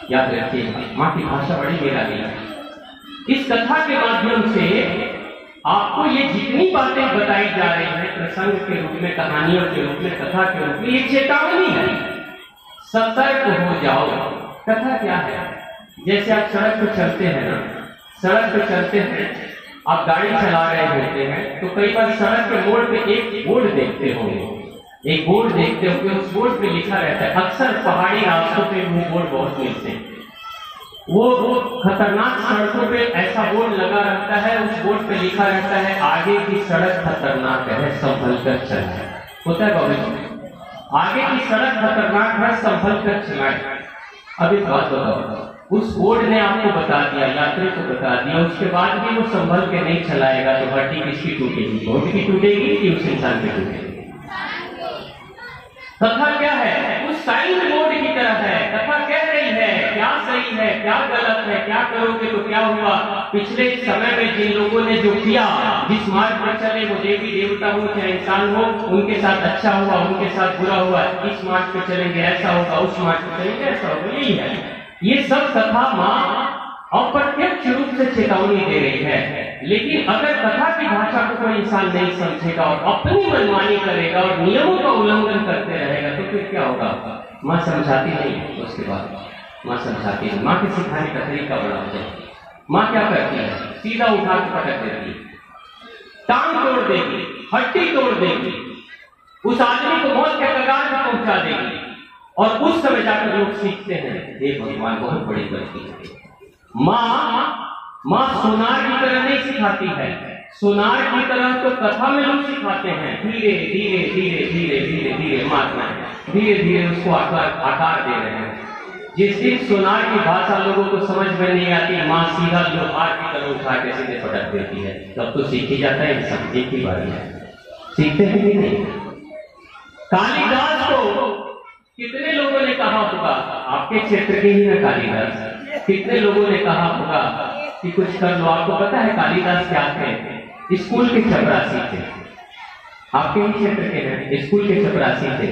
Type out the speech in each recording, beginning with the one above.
याद रखिएगा, माँ की भाषा बड़ी निराली है। इस कथा के माध्यम से आपको ये जितनी बातें बताई जा रही हैं प्रसंग के रूप में, कहानियों के रूप में, कथा के रूप में, ये चेतावनी है, सतर्क हो जाओ। कथा क्या है? जैसे आप सड़क पर चलते हैं ना, सड़क पर चलते हैं, आप गाड़ी चला रहे होते हैं तो कई बार सड़क के मोड़ पे एक बोर्ड देखते होंगे, एक बोर्ड देखते होंगे, उस बोर्ड पे लिखा रहता है। अक्सर पहाड़ी रास्तों पे वो बोर्ड बहुत मिलते हैं। वो खतरनाक सड़कों पे ऐसा बोर्ड लगा रहता है, उस बोर्ड पे लिखा रहता है आगे की सड़क खतरनाक है, संभल कर चलाएं। होता है बाबू, आगे की सड़क खतरनाक है, संभल कर चलाएं। अब एक बात बताओ, उस बोर्ड ने आपको बता दिया, यात्री को बता दिया, उसके बाद भी वो संभल के नहीं चलाएगा तो हड्डी किसकी टूटेगी? बोर्ड की टूटेगी कि उस इंसान की टूटेगी? कथा क्या है? उस साइन बोर्ड की तरह है। कथा कह रही है क्या सही है, क्या गलत है, क्या करोगे तो क्या हुआ। पिछले समय में जिन लोगों ने जो किया, जिस मार्ग पर चले, वो देवी देवता हो चाहे इंसान हो, उनके साथ अच्छा हुआ, उनके साथ बुरा हुआ। इस मार्ग पर चलेंगे ऐसा होगा, उस मार्ग पर चलेंगे ऐसा होगा। यही है, ये सब कथा माँ अप्रत्यक्ष रूप से चेतावनी दे रही है। लेकिन अगर कथा की भाषा को कोई इंसान नहीं समझेगा और अपनी मनमानी करेगा और नियमों का उल्लंघन करते रहेगा तो फिर क्या होगा? माँ समझाती नहीं, उसके बाद माँ समझाती नहीं। माँ के सिखाने का तरीका बड़ा होता है। माँ क्या करती है? सीधा उठा के पटक देती है, टांग तोड़ देगी, हड्डी तोड़ देगी, उस आदमी को मौत के कगार पर पहुंचा देगी। और उस समय जाकर लोग सीखते हैं, हे भगवान बहुत बड़ी गलती है। माँ सोनार की तरह नहीं सिखाती है। सोनार की तरह तो कथा में लोग सिखाते हैं, धीरे धीरे धीरे धीरे धीरे धीरे मारना है, धीरे धीरे उसको आकार दे रहे हैं। जिस दिन सोनार की भाषा लोगों को समझ में नहीं आती, माँ सीधा लोहार की तरह उठा के सीधे पटक देती है। तब तो सीख ही जाता है इंसान, एक ही बार में सीखते हैं कि नहीं? कालिदास को कितने लोगों ने कहा होगा, आपके क्षेत्र के ही ना कालिदास, कितने लोगों ने कहा होगा कि कुछ कर लो। आपको पता है कालिदास क्या थे? स्कूल के चपरासी थे। आपके ही क्षेत्र के हैं, स्कूल के चपरासी थे।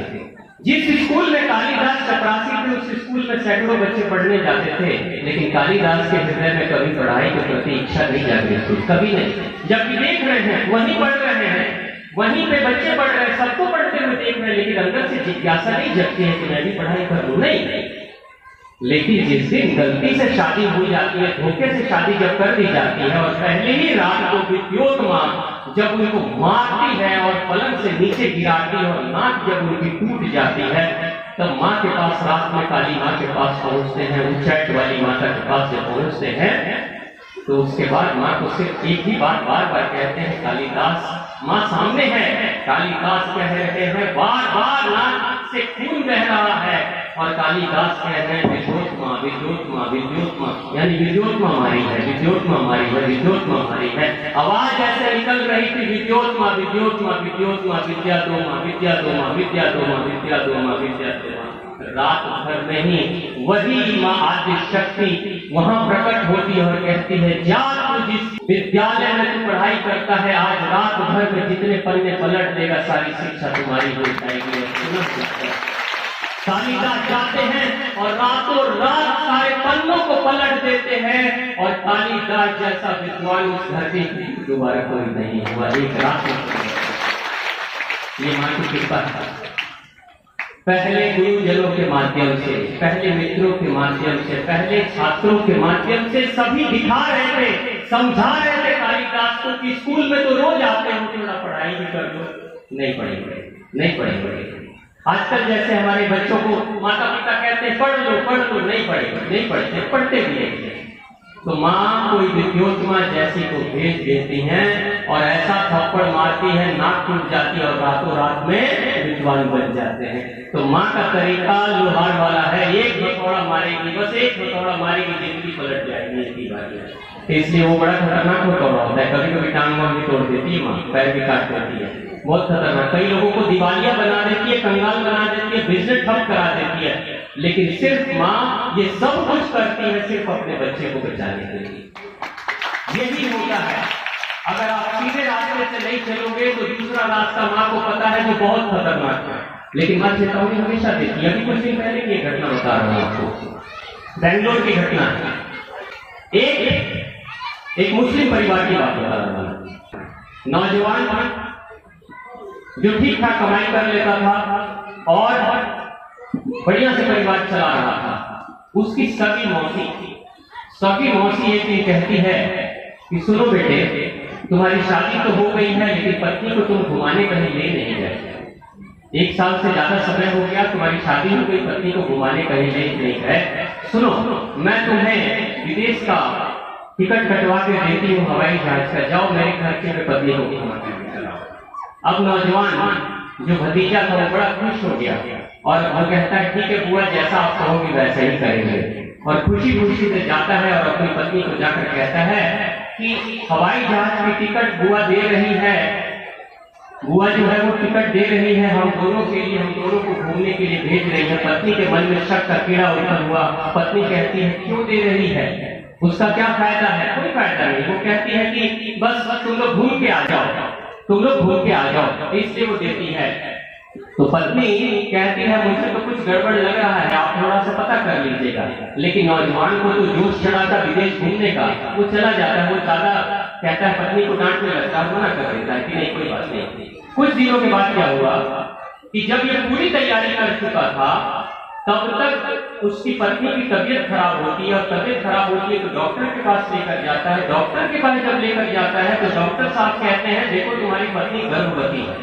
जिस स्कूल में कालिदास चपरासी थे उस स्कूल में सैकड़ों बच्चे पढ़ने जाते थे, लेकिन कालिदास के हृदय में कभी पढ़ाई के प्रति इच्छा नहीं जाती थी, कभी नहीं। जबकि देख रहे हैं वहीं पढ़ रहे हैं, वहीं पे बच्चे पढ़ रहे हैं, सबको पढ़ते हुए देख रहे हैं, लेकिन अंदर से जिज्ञासा नहीं जगती है कि मैं भी पढ़ाई कर लूं। नहीं। लेकिन जिस दिन गलती से शादी हो जाती है, धोखे से शादी जब कर दी जाती है और पहले ही रात को विद्योत माँ जब उनको मारती है और पलंग से नीचे गिराती है और नाक जब उनकी टूट जाती है, तब माँ के पास, रात में काली माँ के पास पहुंचते हैं, उच्चैठ वाली माता के पास जब पहुंचते हैं तो उसके बाद माँ को सिर्फ एक ही बात बार बार कहते हैं, कालिदास। माँ सामने है, कालिदास कह रहे हैं, बार बार नाक से खून बह रहा है और कालिदास कह रहे हैं, विद्योत माँ, विद्योत माँ, विद्योत माँ, यानी विद्योत माँ मारी है, विद्योत माँ मारी है, विद्योत माँ मारी है। आवाज ऐसे निकल रही थी, विद्योत माँ, विद्योत माँ, विद्योत माँ, विद्या दो माँ, विद्या दो माँ, विद्या दो माँ, विद्या दो माँ, विद्या दो माँ। रात भर में ही वही माँ आदि शक्ति वहां प्रकट होती है और कहती है, जा तू जिस विद्यालय में तू पढ़ाई करता है, आज रात भर में जितने पन्ने पलट देगा सारी शिक्षा तुम्हारी हो जाएगी। कालिदास जाते हैं और रातों रात सारे पन्नों को पलट देते हैं और कालिदास जैसा विद्वान उस धरती की दोबारा कोई नहीं हुआ, एक रात में। ये माँ की कृपा है। पहले गुरुजनों के माध्यम से, पहले मित्रों के माध्यम से, पहले छात्रों के माध्यम से सभी दिखा रहे थे, समझा रहे थे कालिदास को कि स्कूल में तो रोज आते हो, थोड़ा पढ़ाई भी कर लो। नहीं पढ़ेंगे, नहीं पढ़ेंगे। आजकल जैसे हमारे बच्चों को माता पिता कहते हैं पढ़ लो पढ़ लो, नहीं पढ़ेंगे, नहीं पढ़ते, पढ़ते भी नहीं। तो माँ कोई विद्योत माँ जैसी को भेज देती हैं और ऐसा थप्पड़ मारती है, नाक टूट जाती है और रातों रात में विद्वान बन जाते हैं। तो माँ का तरीका लोहार वाला है, एक हथौड़ा मारेगी, बस एक हथौड़ा मारेगी, जिंदगी पलट जाएगी एक ही बार। इसलिए वो बड़ा खतरनाक हथौड़ा होता है। कभी कभी टांग वांग भी तोड़ देती है माँ, पैर भी काट देती है, बहुत खतरनाक। कई लोगों को दिवालिया बना देती है, कंगाल बना देती है, बिजनेस ठप करा देती है। लेकिन सिर्फ माँ ये सब कुछ करती है सिर्फ अपने बच्चे को बचाने के लिए। यही होता है। अगर आप सीधे रास्ते से नहीं चलोगे तो दूसरा रास्ता माँ को पता है वो बहुत खतरनाक है, लेकिन माँ चेतावनी हमेशा देती है। अभी कुछ दिन पहले की घटना बता रहा हूँ आपको। बेंगलोर की घटना है। एक मुस्लिम परिवार की बात बता रहा हूं। नौजवान जो ठीक ठाक कमाई कर लेता था और बढ़िया से परिवार चला रहा था, उसकी सगी मौसी एक दिन कहती है कि सुनो बेटे, तुम्हारी शादी तो हो गई है, लेकिन पत्नी को तुम घुमाने कहीं ले नहीं गए। 1 साल से ज्यादा समय हो गया, तुम्हारी शादी हो गई, पत्नी को घुमाने कहीं ले नहीं गए। सुनो, मैं तुम्हें विदेश का टिकट कटवा के देती हूँ, हवाई जहाज का, जाओ मेरे खर्चे में पत्नी को घुमाने चलाओ। अब नौजवान जो भतीजा था वो बड़ा खुश हो गया और वो कहता है ठीक है बुआ, जैसा आप कहोगे वैसा ही करेंगे। और खुशी खुशी से जाता है और अपनी पत्नी को जाकर कहता है कि हवाई जहाज की टिकट बुआ दे रही है, बुआ जो है वो टिकट दे रही है हम दोनों के लिए, हम दोनों को घूमने के लिए भेज रही है। पत्नी के मन में शक का कीड़ा उत्पन्न हुआ। पत्नी कहती है क्यों दे रही है, उसका क्या फायदा है? कोई फायदा नहीं। वो कहती है कि बस तुम लोग घूम के आ जाओ, तुम लोग घूम के आ जाओ, इसलिए वो देती है। तो पत्नी कहती है मुझे तो कुछ गड़बड़ लग रहा है, आप थोड़ा सा पता कर लीजिएगा। लेकिन नौजवान को तो जोश चढ़ा था विदेश घूमने का, वो चला जाता है। वो ज्यादा कहता है, पत्नी को डांटने लगता है, मना कर देता है कि नहीं कोई बात नहीं। कुछ दिनों के बाद क्या हुआ कि जब ये पूरी तैयारी कर चुका था, तब तक उसकी पत्नी की तबीयत खराब होती है और तबीयत खराब होती है तो डॉक्टर के पास लेकर जाता है। डॉक्टर के पास जब लेकर जाता है तो डॉक्टर साहब कहते हैं देखो तुम्हारी पत्नी गर्भवती है,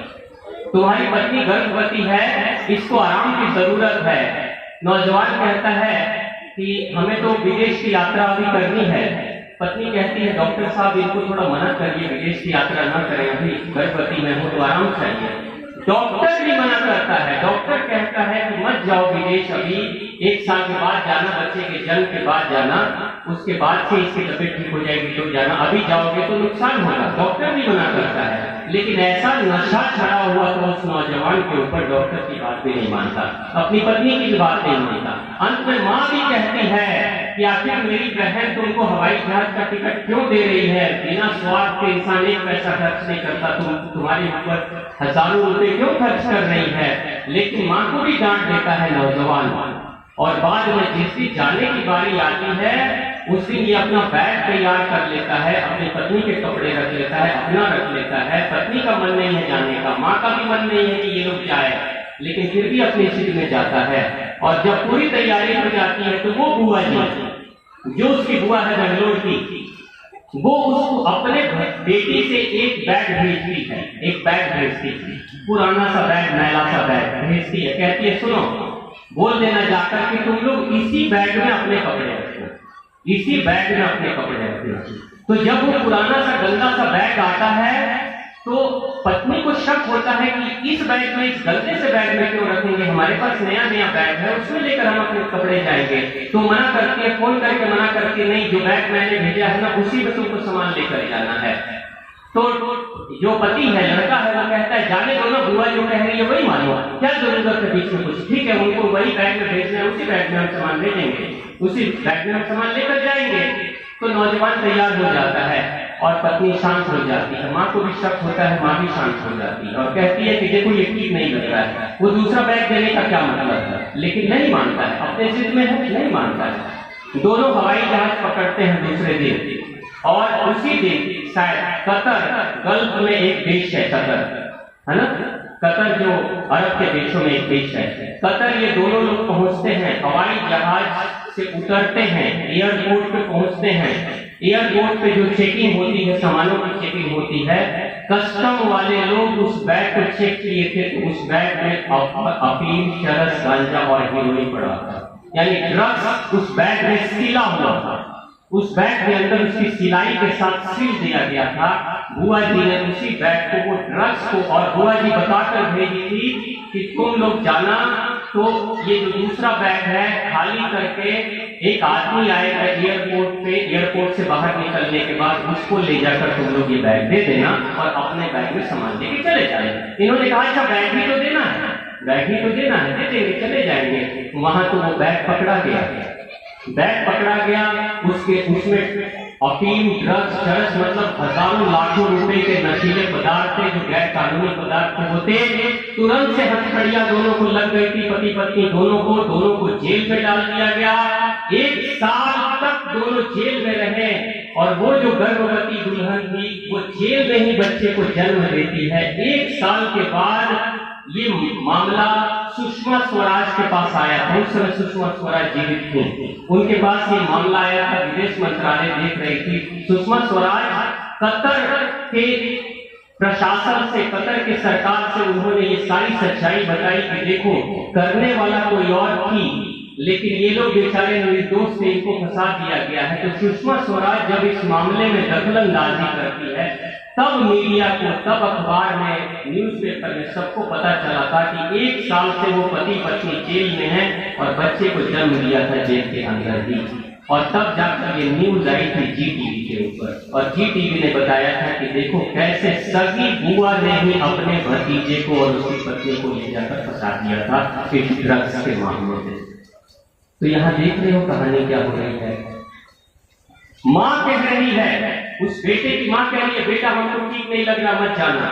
तुम्हारी पत्नी गर्भवती है, इसको आराम की जरूरत है। नौजवान कहता है कि हमें तो विदेश की यात्रा अभी करनी है। पत्नी कहती है डॉक्टर साहब इनको थोड़ा मना करिए, विदेश की यात्रा ना करें, अभी गर्भवती में हो तो आराम चाहिए। डॉक्टर भी मना करता है। डॉक्टर कहता है कि मत जाओ विदेश, अभी 1 साल के बाद जाना, बच्चे के जन्म के बाद जाना, उसके बाद से इसकी तबीयत ठीक हो जाएगी तो जाना, अभी जाओगे तो नुकसान होगा। डॉक्टर भी मना करता है। लेकिन ऐसा नशा चढ़ा हुआ तो उस नौजवान के ऊपर डॉक्टर की बात भी नहीं मानता, अपनी पत्नी की बात नहीं मानता। अंत में माँ भी कहती है कि आखिर मेरी बहन तुमको हवाई जहाज का टिकट क्यों दे रही है, बिना स्वार्थ के इंसान 1 पैसा खर्च नहीं करता, तुम्हारे ऊपर हजारों रुपए क्यों खर्च कर रही है। लेकिन माँ को भी डांट देता है नौजवान। और बाद में जिस दिन जाने की बारी आती है उस दिन ये अपना बैग तैयार कर लेता है, अपनी पत्नी के कपड़े रख लेता है, अपना रख लेता है। पत्नी का मन नहीं है जाने का, माँ का भी मन नहीं है कि ये लोग जाए, लेकिन फिर भी अपनी सिटी में जाता है। और जब पूरी तैयारी हो जाती है तो वो बुआ जी जो उसकी बुआ है बेंगलोर की, वो उसको अपने बेटी से एक बैग भेजती है, एक बैग भेजती है, पुराना सा बैग, मैला सा बैग भेजती है। कहती है सुनो, बोल देना जाकर कि तुम लोग इसी बैग में अपने कपड़े रखो, इसी बैग में अपने कपड़े रखो। तो जब वो पुराना सा गंदा सा बैग आता है तो पत्नी को शक होता है कि इस बैग में, इस गंदे से बैग में क्यों रखेंगे, हमारे पास नया नया बैग है, उसमें लेकर हम अपने कपड़े जाएंगे। तो मना करती है, फोन करके मना करती है, नहीं जो बैग मैंने भेजा है ना उसी में तुमको सामान लेकर जाना है। तो जो पति है, लड़का है, वो कहता है जाने दो ना, बुआ जो कह रही है वही मानो, क्या जरूरत है बीच में कुछ। ठीक है, उनको वही बैग में भेजना है, उसी बैग में हम सामान भेजेंगे, उसी बैग में हम सामान लेकर जाएंगे। तो नौजवान तैयार हो जाता है और पत्नी शांत हो जाती है। माँ को भी शक होता है, माँ भी शांत हो जाती है और कहती है कि देखो ये ठीक नहीं लग रहा है, वो दूसरा बैग देने का क्या मतलब है। लेकिन नहीं मानता है, अपने जिद में है, नहीं मानता है। दोनों हवाई जहाज पकड़ते हैं दूसरे दिन और उसी दिन शायद कतर, गल्फ में एक देश है कतर, है ना, कतर जो अरब के देशों में एक देश है कतर। ये दोनों लोग पहुंचते हैं, हवाई जहाज से उतरते हैं, एयरपोर्ट पे पहुंचते हैं। एयरपोर्ट पे जो चेकिंग होती है, सामानों की चेकिंग होती है, कस्टम वाले लोग उस बैग को चेक किए थे तो उस बैग में अफीम, चरस, गांजा और हेरोइन पड़ा था, यानी ड्रग्स उस बैग में सिला हुआ था। उस बैग के अंदर उसकी सिलाई के साथ सील दिया गया था। बुआ जी ने उसी बैग को, वो ड्रग्स को, और बुआ जी बताकर भेजी थी कि तुम लोग जाना तो ये जो दूसरा बैग है खाली करके एक आदमी आएगा एयरपोर्ट पे, एयरपोर्ट से बाहर निकलने के बाद उसको ले जाकर तुम लोग ये बैग दे देना और अपने बैग में सामान लेके चले जाए। इन्होंने कहा अच्छा बैग भी तो देना है, बैग ही तो देना है, दे देंगे, चले जाएंगे। वहां तो वो बैग पकड़ा गया, बैग पकड़ा गया, उसमें अफीम, ड्रग्स, चरस मतलब हजारों लाखों रुपए के नशीले पदार्थ थे जो गैर कानूनी पदार्थ होते। तुरंत से हथकड़ियां दोनों को लग गई थी, पति पत्नी दोनों को जेल में डाल दिया गया। 1 साल तक दोनों जेल में रहे और वो जो गर्भवती दुल्हन थी वो जेल में ही बच्चे को जन्म देती है। 1 साल के बाद ये मामला सुषमा स्वराज के पास आया था। उस समय सुषमा स्वराज जीवित थी, उनके पास ये मामला आया था। विदेश मंत्रालय देख रही थी। सुषमा स्वराज कतर के प्रशासन से, कतर के सरकार से उन्होंने ये सारी सच्चाई बताई कि देखो करने वाला कोई और थी, लेकिन ये लोग बेचारे निर्दोष थे, इनको फंसा दिया गया है। तो सुषमा स्वराज जब इस मामले में दखलंदाजी करती है तब मीडिया को, तब अखबार में, न्यूज़पेपर में सबको पता चला था कि 1 साल से वो पति पत्नी जेल में हैं और बच्चे को जन्म दिया था जेल के अंदर ही। और तब जाकर ये न्यूज आई थी जी टीवी के ऊपर, और जी टीवी ने बताया था कि देखो कैसे सगी बुआ ने ही अपने भतीजे को और उसकी पत्नी को ले जाकर फंसा दिया था इस ड्रग्स के मामले में। तो यहाँ देख रहे हो कहानी क्या हो रही है। माँ कह रही है, उस बेटे की माँ कह रही है बेटा हमको ठीक नहीं लग रहा मत जाना।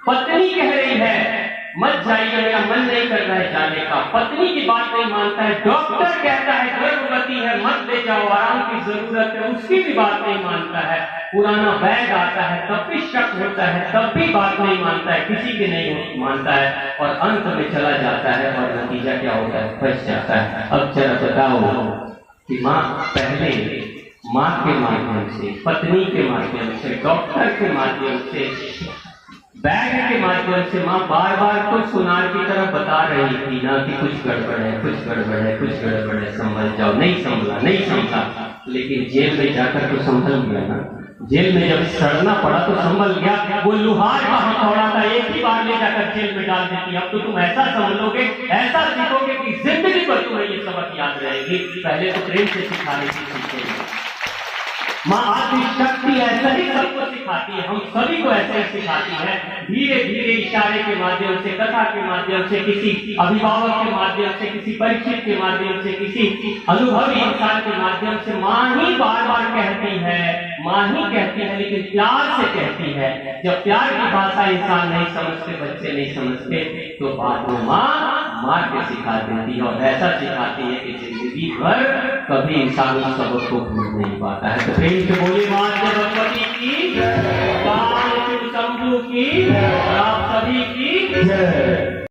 पत्नी कह रही है मत जाइए, मेरा मन नहीं कर रहा है जाने का। पत्नी की बात नहीं मानता है। डॉक्टर कहता है गर्भवती है मत ले जाओ, आराम की जरूरत है, उसकी भी बात नहीं मानता है। पुराना बैग आता है तब भी शक होता है, तब भी बात नहीं मानता है, किसी की नहीं मानता है और अंत में चला जाता है और नतीजा क्या होता है, फंस जाता है। अब जरा बताओ कि माँ पहले माँ के माध्यम से, पत्नी के माध्यम से, डॉक्टर के माध्यम से, बैग के माध्यम से माँ बार बार तो सुनार की तरफ बता रही थी ना कि कुछ गड़बड़ है, कुछ गड़बड़ है, कुछ गड़बड़ है, संभल जाओ। नहीं संभला, नहीं संभला, लेकिन जेल में जाकर तो संभल गया ना। जेल में जब सड़ना पड़ा तो संभल गया। वो लुहार का हथौड़ा था, एक ही बार ले जाकर जेल में डाल देती। अब तो तुम ऐसा संभलोगे, ऐसा सीखोगे कि जिंदगी भर तुम्हें ये सबक याद रहेगी। पहले तो प्रेम से सिखाने की सीखेंगे। माँ आदि शक्ति ऐसा ही सबको सिखाती है, हम सभी को ऐसे ही सिखाती है। धीरे धीरे इशारे के माध्यम से, कथा के माध्यम से, किसी अभिभावक के माध्यम से, किसी परिचित के माध्यम से, किसी अनुभवी इंसान के माध्यम से माँ ही बार बार कहती है, माँ ही कहती है, लेकिन प्यार से कहती है। जब प्यार की भाषा इंसान नहीं समझते, बच्चे नहीं समझते, तो बाद में माँ मार के सिखा देती है और ऐसा सिखाती है कि जिंदगी भर कभी इंसान उस सबक को भूल नहीं पाता है। तो प्रेम से बोले माँ भगवती की, शंभू की, आप सभी की जय।